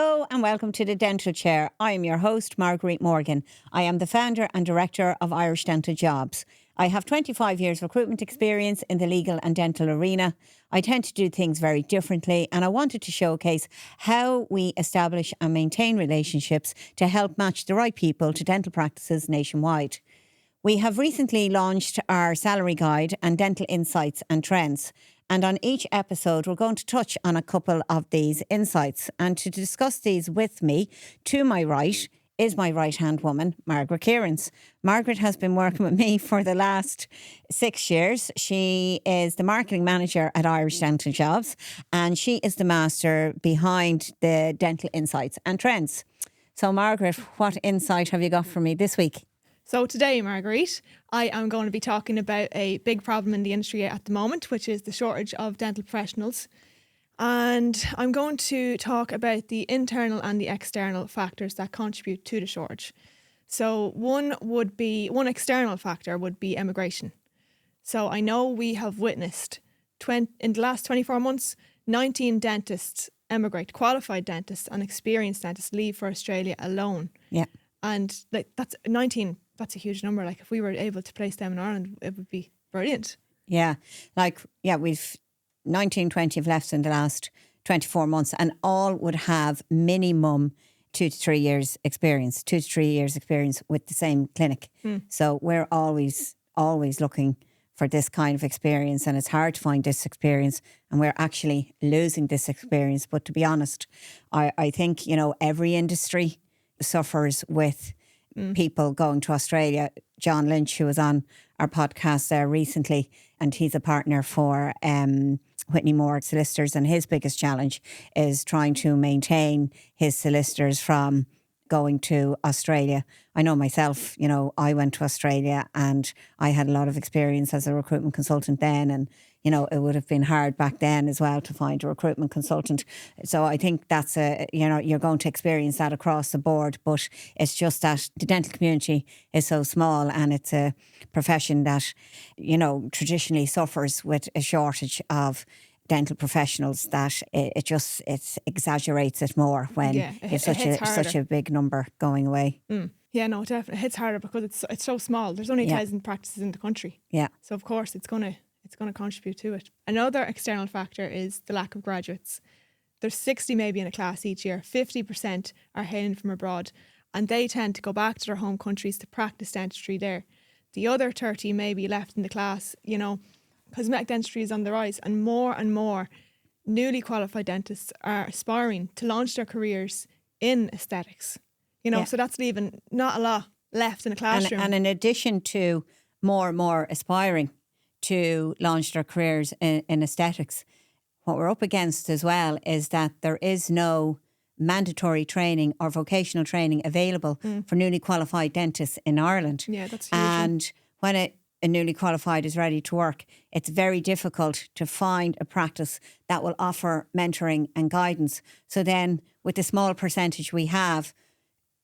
Hello and welcome to the Dental Chair. I am your host, Marguerite Morgan. I am the founder and director of Irish Dental Jobs. I have 25 years recruitment experience in the legal and dental arena. I tend to do things very differently, and I wanted to showcase how we establish and maintain relationships to help match the right people to dental practices nationwide. We have recently launched our salary guide and dental insights and trends. And on each episode, we're going to touch on a couple of these insights. And to discuss these with me, to my right, is my right-hand woman, Margaret Kierans. Margaret has been working with me for the last 6 years. She is the marketing manager at Irish Dental Jobs, and she is the master behind the dental insights and trends. So, Margaret, what insight have you got for me this week? So today, Marguerite, I am going to be talking about a big problem in the industry at the moment, which is the shortage of dental professionals. And I'm going to talk about the internal and the external factors that contribute to the shortage. So one external factor would be emigration. So I know we have witnessed in the last 24 months, 19 dentists emigrate, qualified dentists and experienced dentists leave for Australia alone. Yeah. And that's 19. That's a huge number. Like if we were able to place them in Ireland, it would be brilliant. Yeah. We've 19, 20 have left in the last 24 months and all would have minimum 2 to 3 years experience, 2 to 3 years experience with the same clinic. So we're always looking for this kind of experience, and it's hard to find this experience, and we're actually losing this experience. But to be honest, I think, every industry suffers with people going to Australia. John Lynch, who was on our podcast there recently, and he's a partner for Whitney Moore Solicitors, and his biggest challenge is trying to maintain his solicitors from going to Australia. I know myself, I went to Australia and I had a lot of experience as a recruitment consultant then, and it would have been hard back then as well to find a recruitment consultant. So I think that's you're going to experience that across the board, but it's just that the dental community is so small, and it's a profession that, traditionally suffers with a shortage of dental professionals, that it exaggerates it more when it's such a big number going away. Yeah, no, definitely. It hits harder because it's so small. There's only 1,000 practices in the country. Yeah. So of course it's gonna contribute to it. Another external factor is the lack of graduates. There's 60 maybe in a class each year. 50% are hailing from abroad, and they tend to go back to their home countries to practice dentistry there. The other 30 may be left in the class. Cosmetic dentistry is on the rise, and more newly qualified dentists are aspiring to launch their careers in aesthetics. So that's leaving not a lot left in the classroom. And in addition to more aspiring to launch their careers in aesthetics, what we're up against as well is that there is no mandatory training or vocational training available for newly qualified dentists in Ireland. Yeah, that's huge. And when a newly qualified is ready to work, it's very difficult to find a practice that will offer mentoring and guidance. So then with the small percentage we have,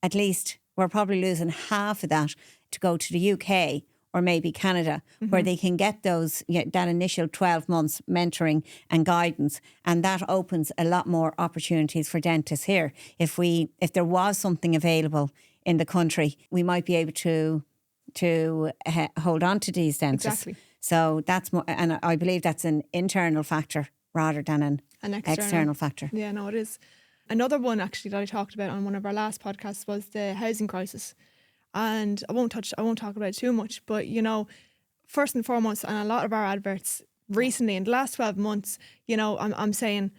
at least we're probably losing half of that to go to the UK or maybe Canada, where they can get that initial 12 months mentoring and guidance. And that opens a lot more opportunities for dentists here. If there was something available in the country, we might be able to hold on to these dentists. Exactly. So that's more, and I believe that's an internal factor rather than an external factor. Yeah, no, it is. Another one actually that I talked about on one of our last podcasts was the housing crisis. And I won't talk about it too much, but first and foremost, and a lot of our adverts recently in the last 12 months, I'm saying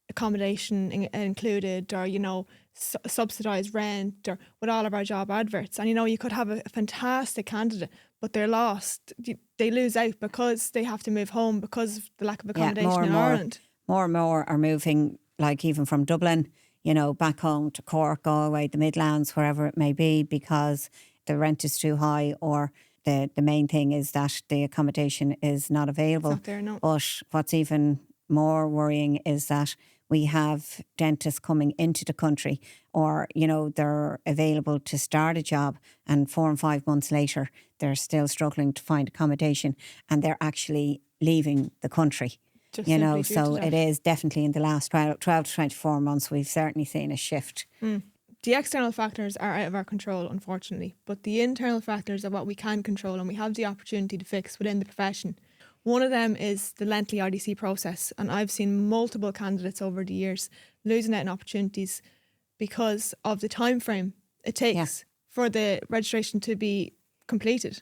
accommodation included, or subsidised rent, or with all of our job adverts. And you could have a fantastic candidate, but they're lost. They lose out because they have to move home because of the lack of accommodation in Ireland. More and more are moving, like even from Dublin, back home to Cork, Galway, the Midlands, wherever it may be, because the rent is too high, or the main thing is that the accommodation is not available. It's not there, no. But what's even more worrying is that we have dentists coming into the country, or, they're available to start a job, and 4 and 5 months later, they're still struggling to find accommodation, and they're actually leaving the country. Just you know, simply due so to that. it is definitely in the last 12 to 24 months, we've certainly seen a shift. The external factors are out of our control, unfortunately, but the internal factors are what we can control and we have the opportunity to fix within the profession. One of them is the lengthy IDC process, and I've seen multiple candidates over the years losing out on opportunities because of the time frame it takes for the registration to be completed.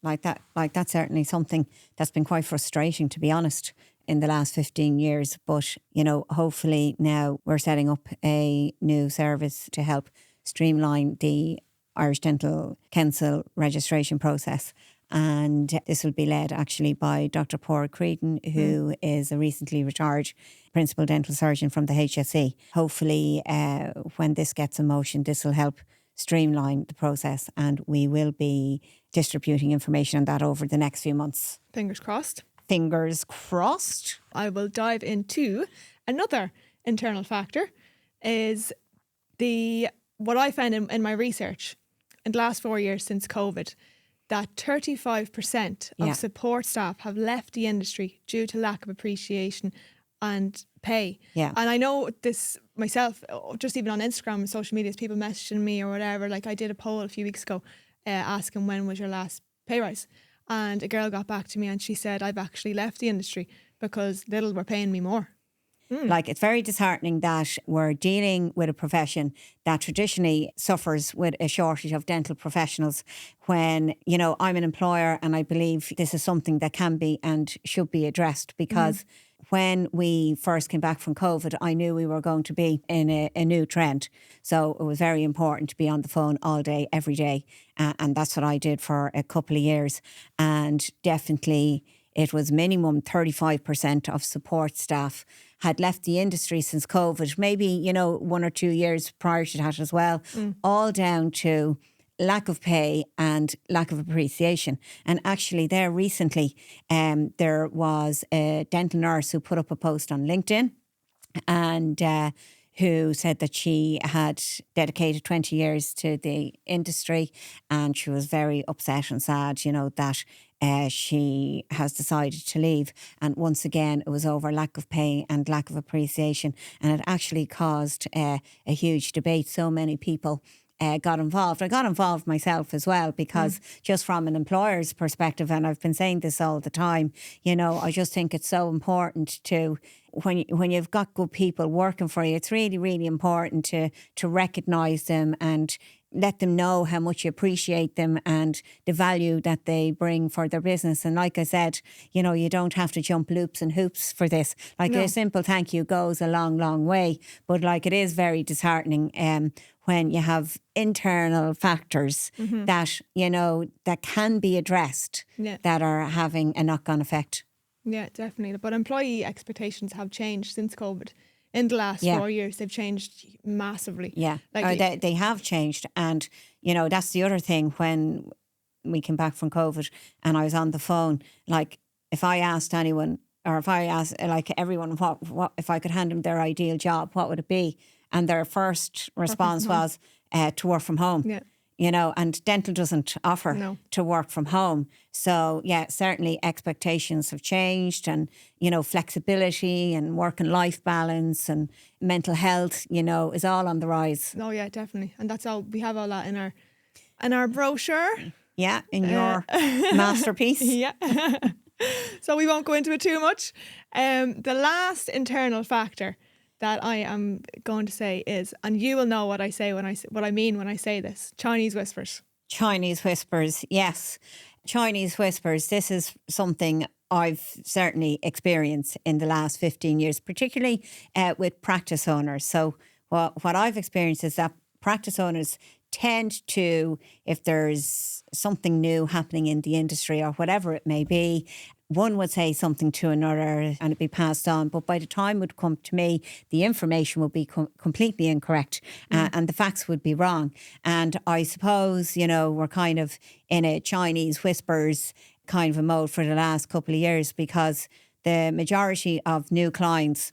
Like that's certainly something that's been quite frustrating, to be honest, in the last 15 years. But, you know, hopefully now we're setting up a new service to help streamline the Irish Dental Council registration process. And this will be led actually by Dr. Paul Creedon, who is a recently retired principal dental surgeon from the HSE. Hopefully, when this gets in motion, this will help streamline the process, and we will be distributing information on that over the next few months. Fingers crossed. Fingers crossed. I will dive into another internal factor is what I found in my research in the last 4 years since COVID, that 35% of support staff have left the industry due to lack of appreciation and pay. Yeah. And I know this myself, just even on Instagram and social media, people messaging me or whatever. Like I did a poll a few weeks ago asking when was your last pay rise. And a girl got back to me and she said, I've actually left the industry because Lidl were paying me more. Like, it's very disheartening that we're dealing with a profession that traditionally suffers with a shortage of dental professionals when, you know, I'm an employer and I believe this is something that can be and should be addressed because when we first came back from COVID, I knew we were going to be in a new trend. So it was very important to be on the phone all day, every day. And that's what I did for a couple of years. And definitely it was minimum 35% of support staff had left the industry since COVID, maybe, you know, 1 or 2 years prior to that as well, all down to lack of pay and lack of appreciation. And actually there recently, there was a dental nurse who put up a post on LinkedIn and who said that she had dedicated 20 years to the industry and she was very upset and sad, you know, that she has decided to leave. And once again, it was over lack of pay and lack of appreciation. And it actually caused a huge debate. So many people got involved. I got involved myself as well because just from an employer's perspective, and I've been saying this all the time, you know, I just think it's so important to, when you've got good people working for you, it's really, really important to recognise them and let them know how much you appreciate them and the value that they bring for their business. And like I said, you know, you don't have to jump loops and hoops for this. Like a simple thank you goes a long, long way. But like it is very disheartening when you have internal factors that, you know, that can be addressed that are having a knock-on effect. Yeah, definitely. But employee expectations have changed since COVID. In the last 4 years, they've changed massively. Yeah, like they have changed. And, you know, that's the other thing when we came back from COVID and I was on the phone, like if I asked anyone or if I asked like everyone what if I could hand them their ideal job, what would it be? And their first response was to work from home. Yeah. You know, and dental doesn't offer to work from home. So, yeah, certainly expectations have changed and, you know, flexibility and work and life balance and mental health, you know, is all on the rise. Oh, yeah, definitely. And that's all, we have all that in our brochure. Yeah, in your masterpiece. Yeah. So we won't go into it too much. The last internal factor that I am going to say is, and you will know what I mean when I say this, Chinese whispers. Chinese whispers, yes. Chinese whispers, this is something I've certainly experienced in the last 15 years, particularly with practice owners. So what I've experienced is that practice owners tend to, if there's something new happening in the industry or whatever it may be, one would say something to another and it'd be passed on. But by the time it would come to me, the information would be completely incorrect and the facts would be wrong. And I suppose, you know, we're kind of in a Chinese whispers kind of a mode for the last couple of years because the majority of new clients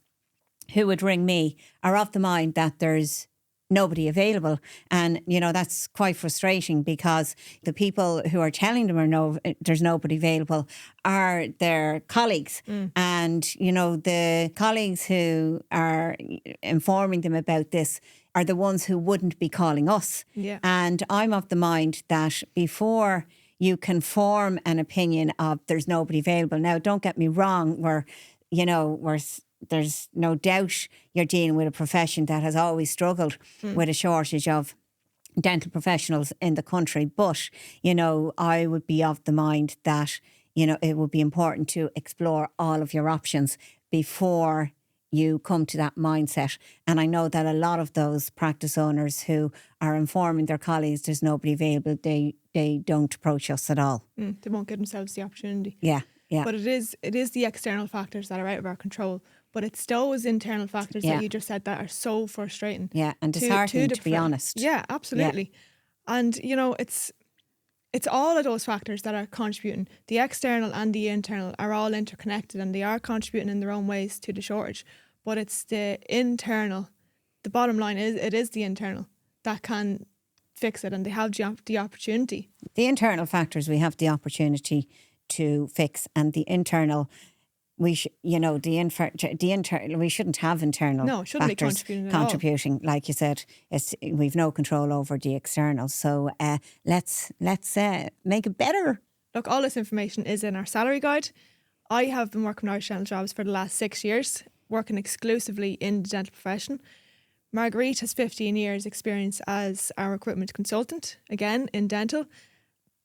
who would ring me are of the mind that there's nobody available. And, you know, that's quite frustrating because the people who are telling them there's nobody available are their colleagues. And, you know, the colleagues who are informing them about this are the ones who wouldn't be calling us. Yeah. And I'm of the mind that before you can form an opinion of there's nobody available. Now, don't get me wrong, there's no doubt you're dealing with a profession that has always struggled with a shortage of dental professionals in the country. But, you know, I would be of the mind that, you know, it would be important to explore all of your options before you come to that mindset. And I know that a lot of those practice owners who are informing their colleagues there's nobody available, they don't approach us at all. They won't give themselves the opportunity. Yeah. But it is the external factors that are out of our control. But it's those internal factors that you just said that are so frustrating. Yeah, and disheartening, to be honest. Yeah, absolutely. Yeah. And, you know, it's all of those factors that are contributing. The external and the internal are all interconnected, and they are contributing in their own ways to the shortage. But it's the internal. The bottom line is it is the internal that can fix it, and they have the opportunity. The internal factors we have the opportunity to fix, and the internal, we shouldn't have internal factors contributing. Like you said, we've no control over the external. So let's make it better. Look, all this information is in our salary guide. I have been working with Irish Dental Jobs for the last 6 years, working exclusively in the dental profession. Marguerite has 15 years experience as a recruitment consultant, again, in dental.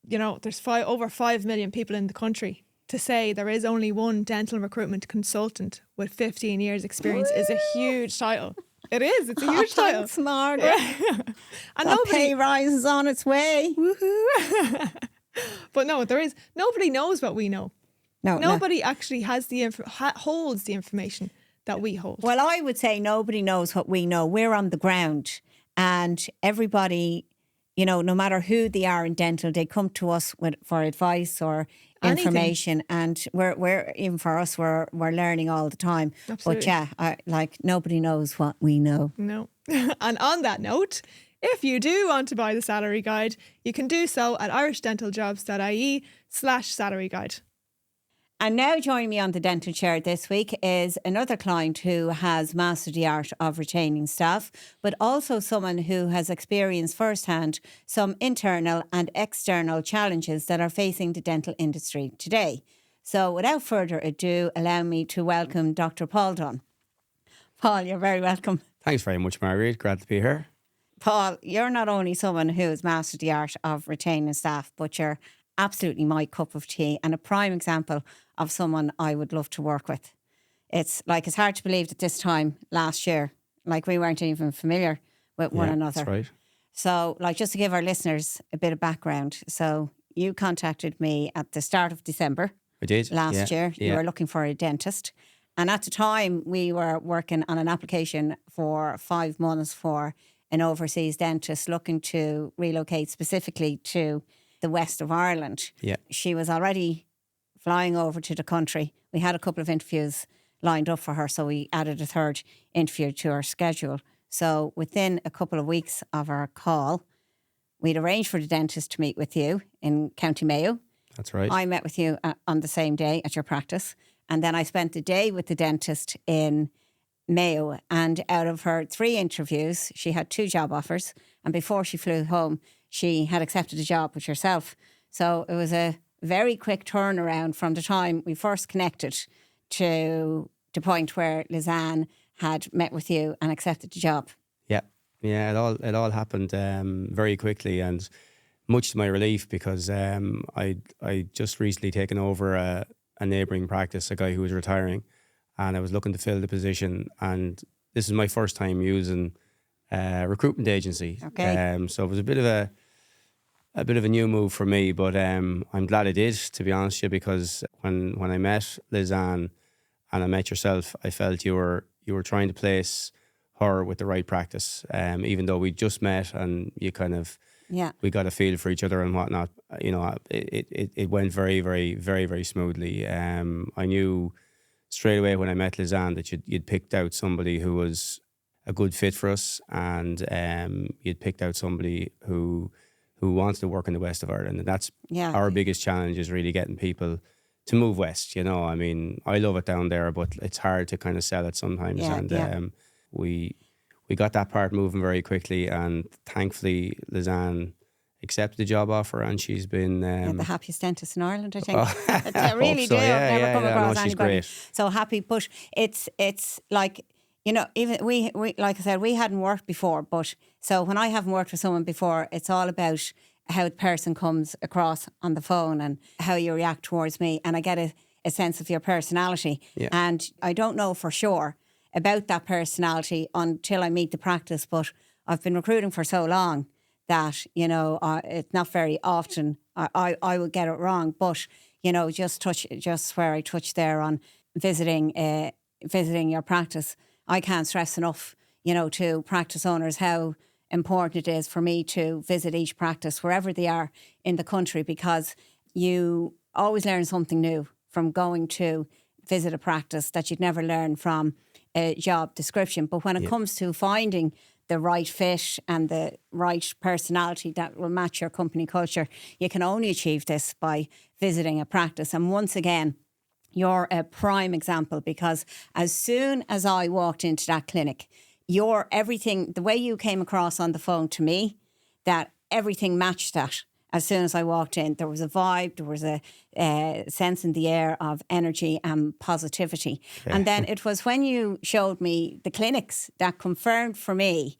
You know, there's over 5 million people in the country. To say there is only one dental recruitment consultant with 15 years experience is a huge title. It is. It's a huge title. Thanks, Margaret. Yeah. And pay rise is on its way. Woohoo. But no, nobody knows what we know. Nobody actually has holds the information that we hold. Well, I would say nobody knows what we know. We're on the ground, and everybody, you know, no matter who they are in dental, they come to us for advice or information. And we're even for us, we're learning all the time. Absolutely. But yeah, nobody knows what we know. No. And on that note, if you do want to buy the salary guide, you can do so at irishdentaljobs.ie/salary guide. And now joining me on the dental chair this week is another client who has mastered the art of retaining staff, but also someone who has experienced firsthand some internal and external challenges that are facing the dental industry today. So without further ado, allow me to welcome Dr. Paul Dunne. Paul, you're very welcome. Thanks very much, Marguerite. Glad to be here. Paul, you're not only someone who has mastered the art of retaining staff, but you're absolutely my cup of tea and a prime example of someone I would love to work with. It's hard to believe that this time last year, we weren't even familiar with one another. That's right. So, just to give our listeners a bit of background. So, you contacted me at the start of December. I did. Last year. You were looking for a dentist. And at the time, we were working on an application for 5 months for an overseas dentist looking to relocate specifically to the west of Ireland. Yeah. She was already flying over to the country. We had a couple of interviews lined up for her, so we added a third interview to our schedule. So within a couple of weeks of our call, we'd arranged for the dentist to meet with you in County Mayo. That's right. I met with you on the same day at your practice. And then I spent the day with the dentist in Mayo. And out of her 3 interviews, she had 2 job offers. And before she flew home, she had accepted a job with yourself. So it was a very quick turnaround from the time we first connected to the point where Lisanne had met with you and accepted the job. Yeah. It all happened very quickly, and much to my relief, because I just recently taken over a neighbouring practice, a guy who was retiring, and I was looking to fill the position, and this is my first time using a recruitment agency. Okay. So it was a bit of a new move for me, but I'm glad I did, to be honest with you, because when I met Lisanne and I met yourself, I felt you were trying to place her with the right practice, even though we just met and you kind of we got a feel for each other and whatnot. You know, it went very, very, very, very smoothly. I knew straight away when I met Lisanne that you'd picked out somebody who was a good fit for us, and you'd picked out somebody who wants to work in the west of Ireland, and that's our biggest challenge, is really getting people to move west. I mean, I love it down there, but it's hard to kind of sell it sometimes. We got that part moving very quickly, and thankfully Lisanne accepted the job offer, and she's been the happiest dentist in Ireland, I think. I really do. I've never come across anybody great. so happy. But it's like, even we like I said, we hadn't worked before, but so when I haven't worked with someone before, it's all about how the person comes across on the phone and how you react towards me, and I get a sense of your personality. And I don't know for sure about that personality until I meet the practice, but I've been recruiting for so long that, it's not very often I would get it wrong. But, just where I touched there on visiting your practice, I can't stress enough, to practice owners how important it is for me to visit each practice wherever they are in the country, because you always learn something new from going to visit a practice that you'd never learn from a job description. But when it comes to finding the right fit and the right personality that will match your company culture, you can only achieve this by visiting a practice. And once again, you're a prime example, because as soon as I walked into that clinic, everything, the way you came across on the phone to me, that everything matched that. As soon as I walked in, there was a vibe, there was a sense in the air of energy and positivity. Yeah. And then it was when you showed me the clinics that confirmed for me,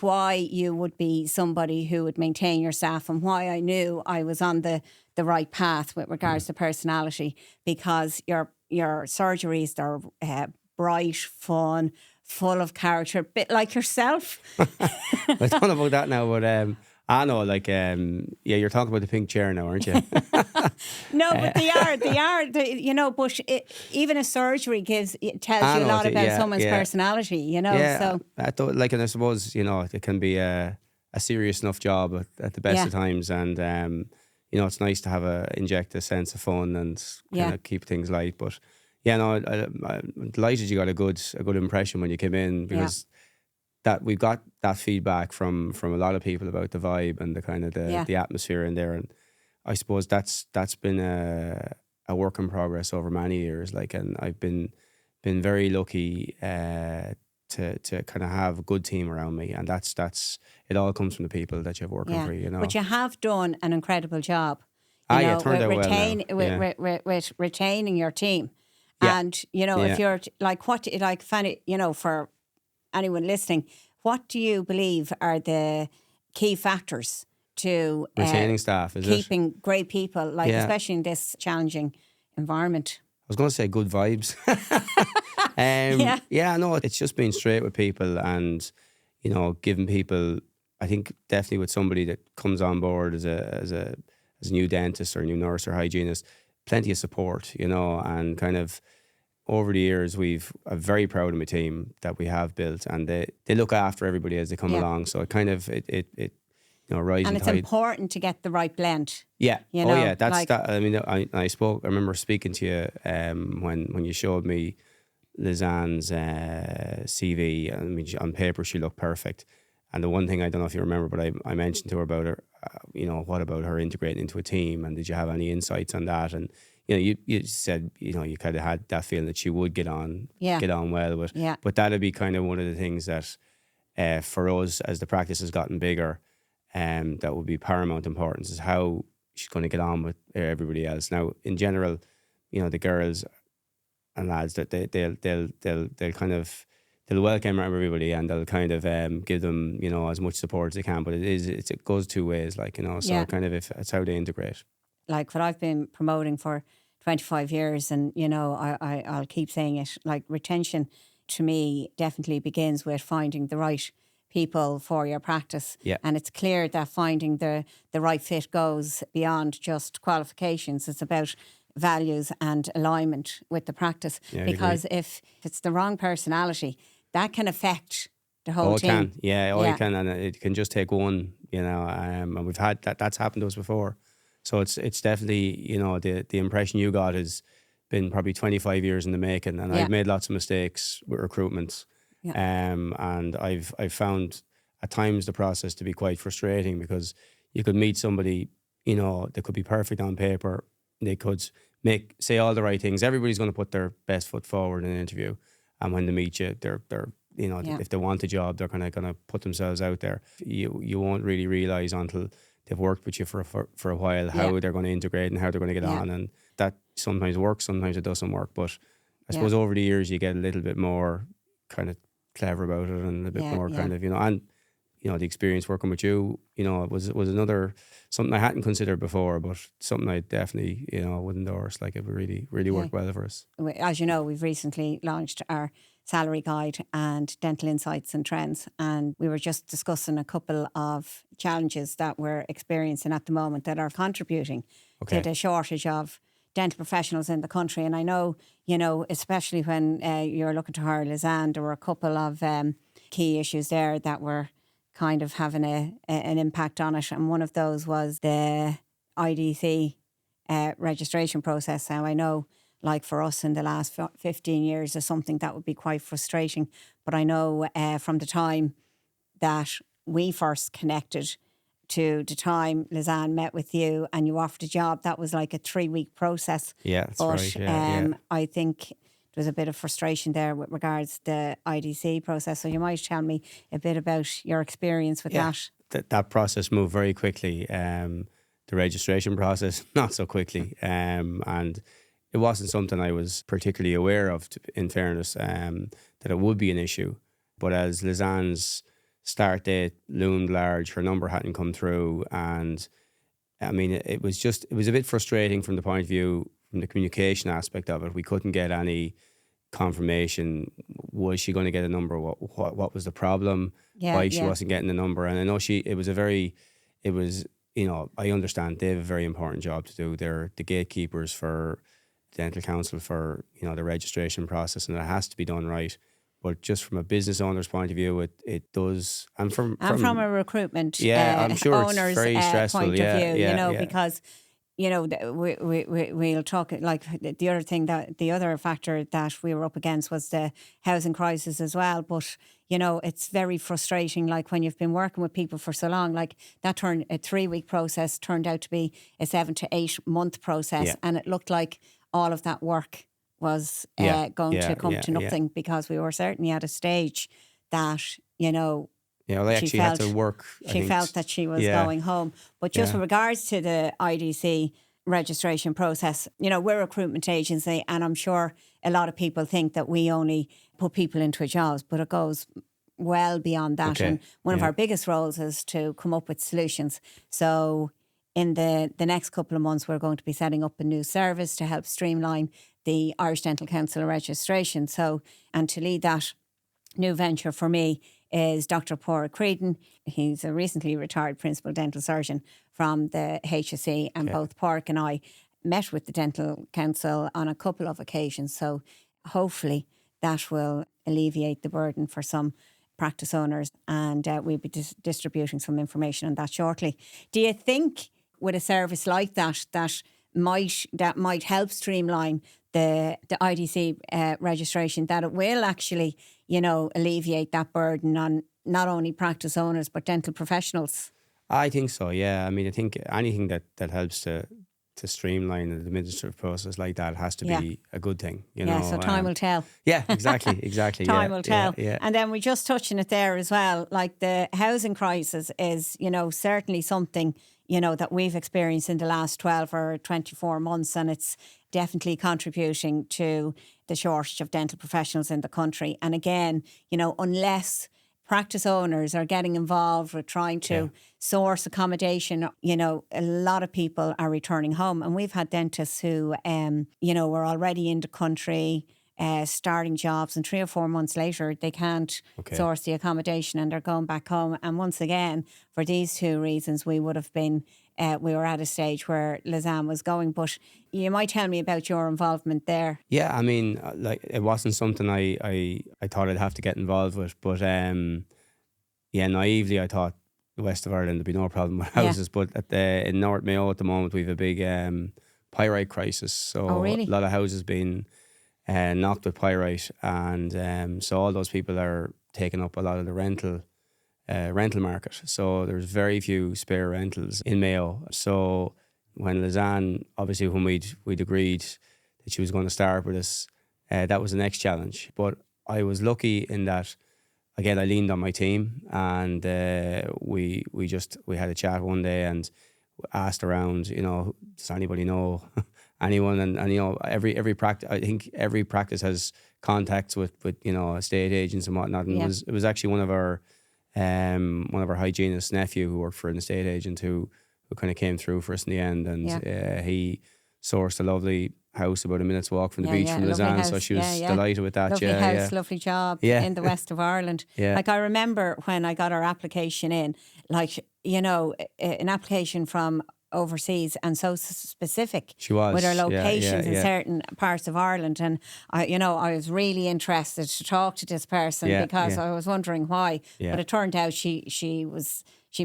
why you would be somebody who would maintain your staff, and why I knew I was on the right path with regards to personality, because your surgeries, they're bright, fun, full of character, a bit like yourself. I don't know about that now, but I know, you're talking about the pink chair now, aren't you? No, but they are, but even a surgery tells you a lot about someone's personality, so. I thought, and I suppose, it can be a serious enough job at the best of times, and, it's nice to inject a sense of fun and kind of keep things light, but I'm delighted you got a good impression when you came in, because that we've got that feedback from a lot of people about the vibe and the kind of the atmosphere in there, and I suppose that's been a work in progress over many years. And I've been very lucky to kind of have a good team around me, and that's it all comes from the people that you've working for. But you have done an incredible job. It turned out well with retaining your team. Yeah. And, if you're for anyone listening, what do you believe are the key factors to retaining staff? Keeping great people, especially in this challenging environment? I was going to say good vibes. No, it's just being straight with people and, giving people, I think definitely with somebody that comes on board as a new dentist or new nurse or hygienist, plenty of support, and kind of over the years I'm very proud of my team that we have built, and they look after everybody as they come along. So it kind of it rising and it's tide. Important to get the right blend. Yeah. That's that. I mean, I remember speaking to you when you showed me Lisanne's CV. I mean, on paper she looked perfect. And the one thing, I don't know if you remember, but I mentioned to her about her, what about her integrating into a team, and did you have any insights on that? And you said you kind of had that feeling that she would get on well with. Yeah. But that'd be kind of one of the things that for us, as the practice has gotten bigger, that would be paramount importance, is how she's going to get on with everybody else. Now, in general, the girls and lads, that they'll kind of. They'll welcome everybody, and they'll kind of give them, as much support as they can. But it goes two ways, so kind of if it's how they integrate. Like what I've been promoting for 25 years, and I'll keep saying it. Retention, to me, definitely begins with finding the right people for your practice. Yeah. And it's clear that finding the right fit goes beyond just qualifications. It's about values and alignment with the practice. Yeah, because if it's the wrong personality, that can affect the whole team. It can. It can, and it can just take one, and we've had that's happened to us before. So it's definitely, the impression you got has been probably 25 years in the making, and I've made lots of mistakes with recruitment, And I've found at times the process to be quite frustrating, because you could meet somebody, you know, they could be perfect on paper, they could say all the right things. Everybody's going to put their best foot forward in an interview, and when they meet you, they're you know, if they want a job, they're kind of going to put themselves out there. You won't really realise until they've worked with you for a while how they're going to integrate and how they're going to get on, and that sometimes works, sometimes it doesn't work. But I suppose over the years you get a little bit more kind of clever about it, and a bit more kind of, you know, and you know, the experience working with you, you know, was another something I hadn't considered before, but something I definitely, you know, would endorse. Like, it would really work well for us. As you know, we've recently launched our salary guide and dental insights and trends, and we were just discussing a couple of challenges that we're experiencing at the moment that are contributing to the shortage of dental professionals in the country. And I know, you know, especially when you're looking to hire Lisanne, there were a couple of key issues there that were kind of having an impact on it. And one of those was the IDC registration process. Now, I know, like for us in the last 15 years, is something that would be quite frustrating. But I know from the time that we first connected to the time Lisanne met with you and you offered a job, that was like a 3-week process. Yeah, that's right. Yeah, I think there was a bit of frustration there with regards to the IDC process. So you might tell me a bit about your experience with that. That process moved very quickly. The registration process, not so quickly. And it wasn't something I was particularly aware of, in fairness, that it would be an issue. But as Lisanne's start date loomed large, her number hadn't come through. And I mean, it was a bit frustrating from the point of view, from the communication aspect of it. We couldn't get any confirmation. Was she going to get a number? What was the problem? Why she wasn't getting the number? And I know you know, I understand they have a very important job to do. They're the gatekeepers for dental council, for, you know, the registration process, and it has to be done right. But just from a business owner's point of view, it does. And from a recruitment I'm sure owner's it's very stressful. point of view, you know, because, you know, we'll talk, like the other factor that we were up against was the housing crisis as well. But, you know, it's very frustrating, like when you've been working with people for so long, like that turned a 3-week process turned out to be a 7 to 8 month process. And it looked like all of that work was going to come to nothing, because we were certainly at a stage that, you know, they actually had to work. She felt that she was going home. But just with regards to the IDC registration process, you know, we're a recruitment agency, and I'm sure a lot of people think that we only put people into jobs, but it goes well beyond that. And one of our biggest roles is to come up with solutions. So in the next couple of months, we're going to be setting up a new service to help streamline the Irish Dental Council registration. So, and to lead that new venture for me is Dr. Paul Creedon. He's a recently retired principal dental surgeon from the HSE, and both Pork and I met with the Dental Council on a couple of occasions. So hopefully that will alleviate the burden for some practice owners, and we'll be distributing some information on that shortly. Do you think with a service like that might help streamline the IDC registration, that it will actually, you know, alleviate that burden on not only practice owners but dental professionals? I think so, yeah. I mean, I think anything that helps to streamline the administrative process like that has to be a good thing, you know. So time will tell. Yeah, exactly. Time will tell. Yeah. And then we just touching it there as well, like the housing crisis is, you know, certainly something, you know, that we've experienced in the last 12 or 24 months, and it's definitely contributing to the shortage of dental professionals in the country. And again, you know, unless practice owners are getting involved with trying to source accommodation, you know, a lot of people are returning home. And we've had dentists who, you know, were already in the country, starting jobs, and 3 or 4 months later they can't source the accommodation and they're going back home. And once again, for these two reasons, we would have been we were at a stage where Lisanne was going. But you might tell me about your involvement there. Yeah, I mean, like, it wasn't something I thought I'd have to get involved with, but naively I thought the west of Ireland there'd be no problem with houses. But in North Mayo at the moment we've a big pyrite crisis, so really? a lot of houses being knocked with pyrite, and so all those people are taking up a lot of the rental market. So there's very few spare rentals in Mayo. So when Lisanne, obviously when we'd agreed that she was going to start with us, that was the next challenge. But I was lucky in that, again, I leaned on my team, and we had a chat one day and asked around, does anybody know anyone? And every practice, I think every practice has contacts with estate agents and whatnot. And it was actually one of our hygienist's nephew who worked for an estate agent who kind of came through for us in the end, and he sourced a lovely house about a minute's walk from the beach from Lisanne, so she was delighted with that. Lovely house, lovely job in the west of Ireland. Like, I remember when I got our application in, an application from overseas, and so specific she was with her locations in certain parts of Ireland, and I was really interested to talk to this person because I was wondering why, but it turned out she'd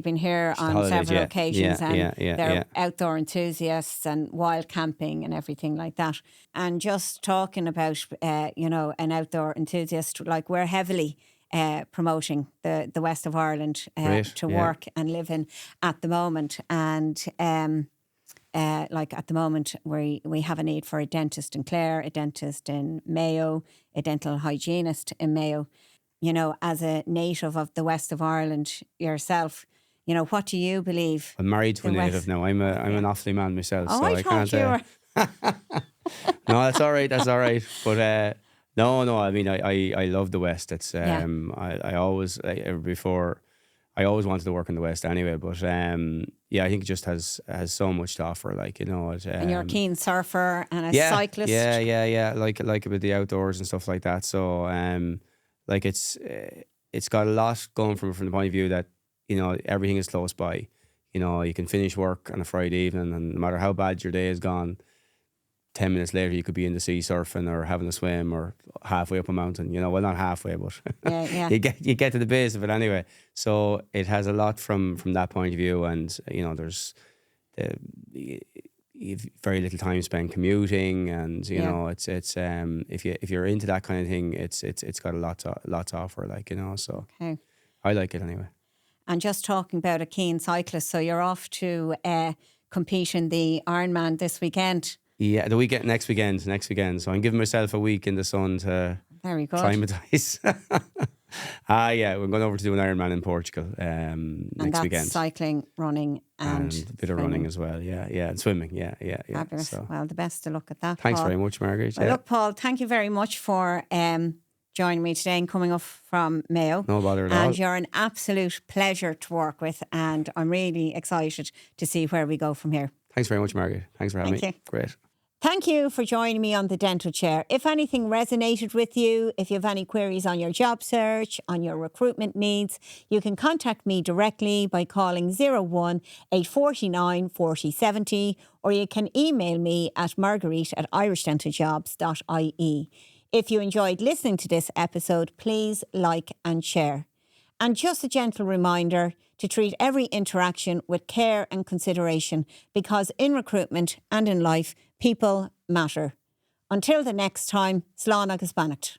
been here on several occasions, and they're outdoor enthusiasts and wild camping and everything like that. And just talking about an outdoor enthusiast, like, we're heavily promoting the west of Ireland to work and live in at the moment. And at the moment we have a need for a dentist in Clare, a dentist in Mayo, a dental hygienist in Mayo. As a native of the west of Ireland yourself, what do you believe? I'm married to a native now. I'm an Offaly man myself, so I can't. No, that's all right. But no. I mean, I love the West. It's I always wanted to work in the West anyway. But I think it just has so much to offer. And you're a keen surfer and a cyclist. Yeah. Like about the outdoors and stuff like that. So it's got a lot going from the point of view that everything is close by. You can finish work on a Friday evening, and no matter how bad your day has gone, 10 minutes later you could be in the sea surfing or having a swim or halfway up a mountain. Well, not halfway, but you get to the base of it anyway. So it has a lot from that point of view, and there's very little time spent commuting, and it's if you're into that kind of thing, it's got a lot to offer. So I like it anyway. And just talking about a keen cyclist, so you're off to compete in the Ironman this weekend. Yeah, next weekend. So I'm giving myself a week in the sun to acclimatise. We're going over to do an Ironman in Portugal next weekend. Cycling, running, and a bit of running as well. Yeah, and swimming. Yeah. Fabulous. So, well, the best to look at that. Thanks Paul. very much, Margaret. Well, look, Paul, thank you very much for joining me today and coming up from Mayo. No bother at all. And you're an absolute pleasure to work with, and I'm really excited to see where we go from here. Thanks very much, Margaret. Thanks for having me. Thank you. Great. Thank you for joining me on the Dental Chair. If anything resonated with you, if you have any queries on your job search, on your recruitment needs, you can contact me directly by calling 01 849 4070, or you can email me at marguerite@irishdentaljobs.ie. If you enjoyed listening to this episode, please like and share. And just a gentle reminder to treat every interaction with care and consideration, because in recruitment and in life, people matter. Until the next time, slán agus beannacht.